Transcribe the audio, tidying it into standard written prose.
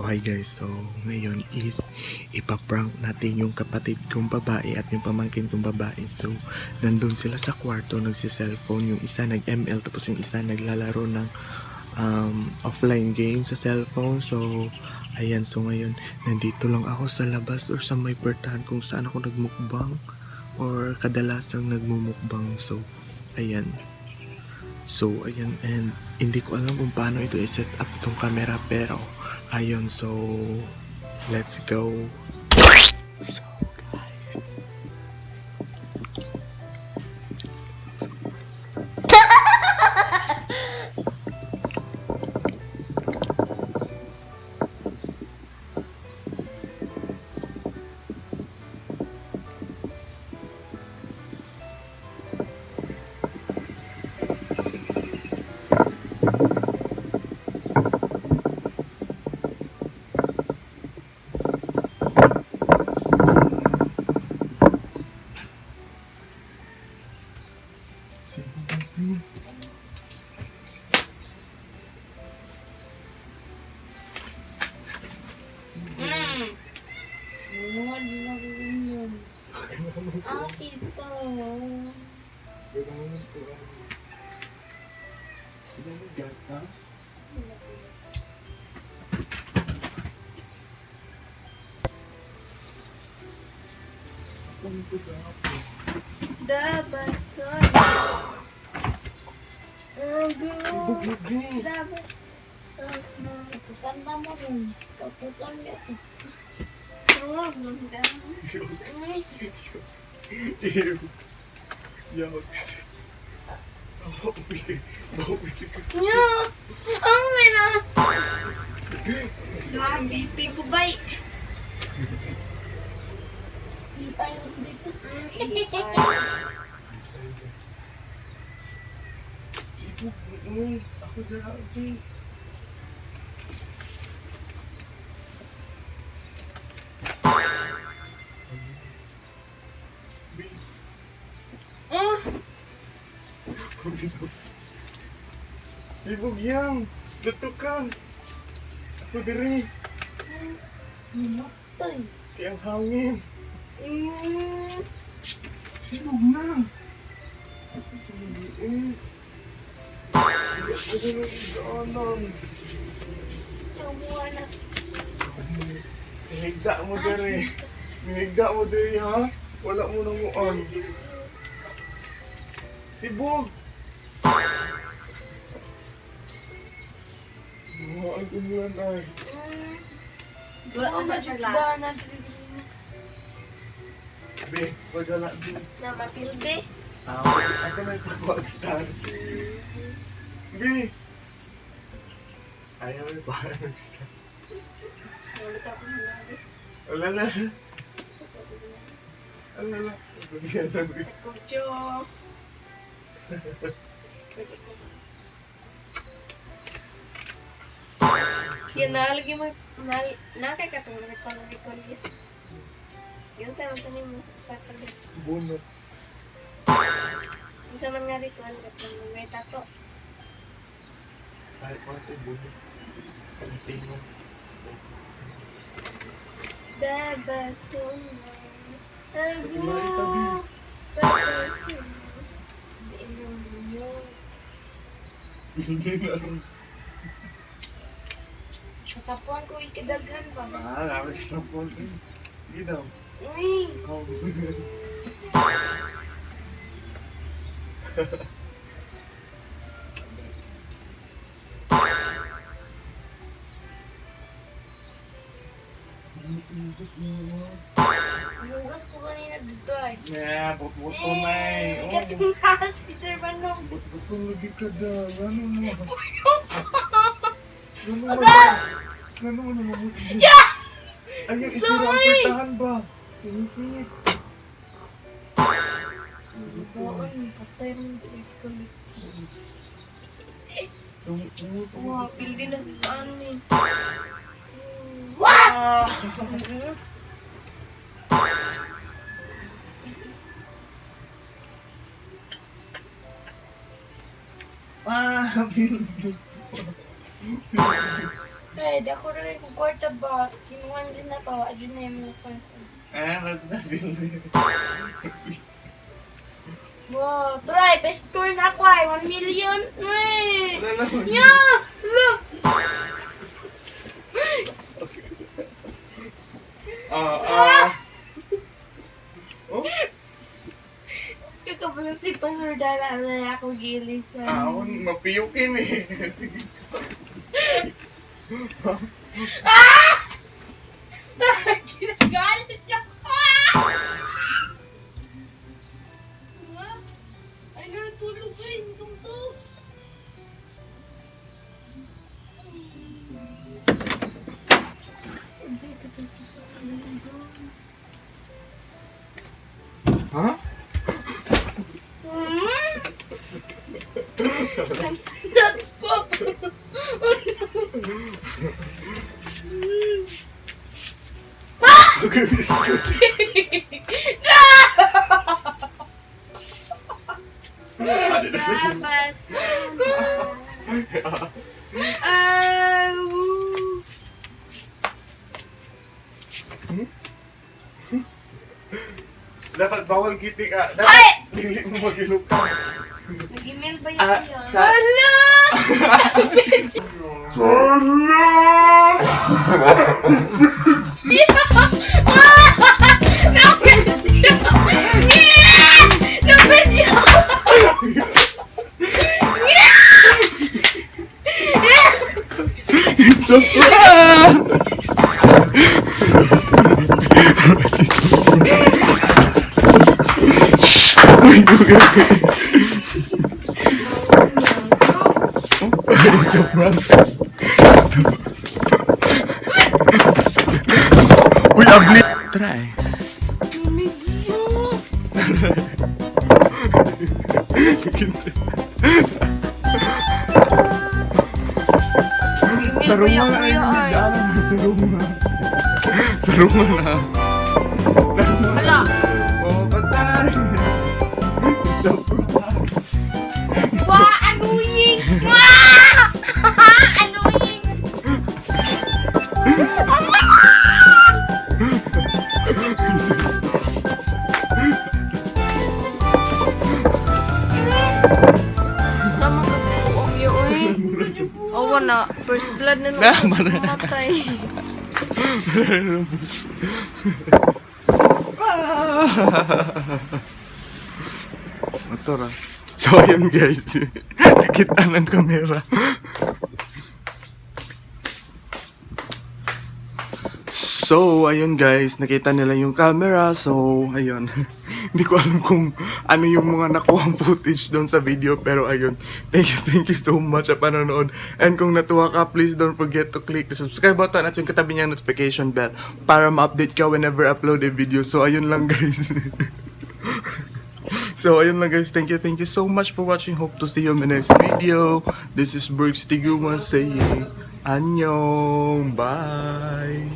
hi guys, so ngayon is ipaprank natin yung kapatid kong babae at yung pamangkin kong babae. So nandun sila sa kwarto nagsi-cellphone, yung isa nag-ML tapos yung isa naglalaro ng offline game sa cellphone. So ayan, so ngayon nandito lang ako sa labas or sa may pertahan kung saan ako nagmukbang or kadalasang nagmumukbang. So ayan, and hindi ko alam kung paano ito i-set up itong camera, pero ayun, so let's go. So Dabason. Dapat. Kanta mo rin. Paputan niya. Oh, ganda. Yucks. Yeah. Oh, my God. BP ko ba? Ipay rin dito. Sibuk, ako grabe. Oh, Sibuk yang, dato ka. Ako diri, namatay. kaya ang hangin. Sibuk na. Sibuk Hindi ako ganun igaanan. Sabuha na. Higda mo diri. Higda mo diri ha. Wala mo nang muan. Sibog. Muhaan ko mulan ay. Wala ko sa chulanan. Be, wala din. Na mapilde. Ako may pag-start. Be! Ayaw may pag-start. Ulit ako na lagi. Wala na. Wala na. Bigyan na, Be. Kucho. Yan nalagi mo. Nakakatulog ko ng ikulit. Yun sa mga tanim mo. Patalit. Bunot. Yung sa mga ritual ka may tato. Ay, pati bunot. Pagtingin. Dabason mo. Ago. Tabi. Dabason mo. Inom mo. Hindi na. Katapuan ko ikadaghan ba? Namin sa phone. Hindi daw. Uy! Hugas ko kanina dito ay. Yeah, bot-boto na eh. Katingin si Sir Banong. Bot-boto lagi ka na. Ano mo? Ano mo? Agad! Ano mo naman? Yeah! Ay, yung Sorry! isira ang pertahan ba? Pinit-pinit. Doon, patay rin dito. Tumutok. Wow, pildi na sa taan eh. Ah! Ah, pildi. Eh, di ako rin kung kwarta ba. Kinuhan din na pa. Adyo na yung mga kwarta. Wow, try. Best score na ako ay. 1 million. Uy! Yeah! Look! Oh? Kakabalong si Pasordala na ako gilisan. Mapiyukin eh. Ginagalit niya ko! Ay, natulog ko yun. Tungtong. Ha? Not po! Dapat bawal gitik ah. Dapat dili mo magilok ka. Nag-email ba yun? Ah, Hala! So Uy, abli. Try. Tarungan na ay dalan na tarungan. Tarungan na. Hala! Oh, patay. Wah! Annoying! Wah! Annoying! Tama ka po, okay, oy. Awa na, first blood na Na, mara. mamatay. Motor ah. So ayun guys, nakita ng kamera. So ayun guys, nakita nila yung camera. So ayun, hindi ko alam kung ano yung mga nakuhang footage doon sa video. Pero ayun, thank you so much sa panonood. And kung natuwa ka, please don't forget to click the subscribe button at yung katabi niyang notification bell para ma-update ka whenever upload a video. So ayun lang guys. So ayun lang guys, thank you so much for watching. Hope to see you in the next video. This is Briggs Tiguman saying annyeong, bye.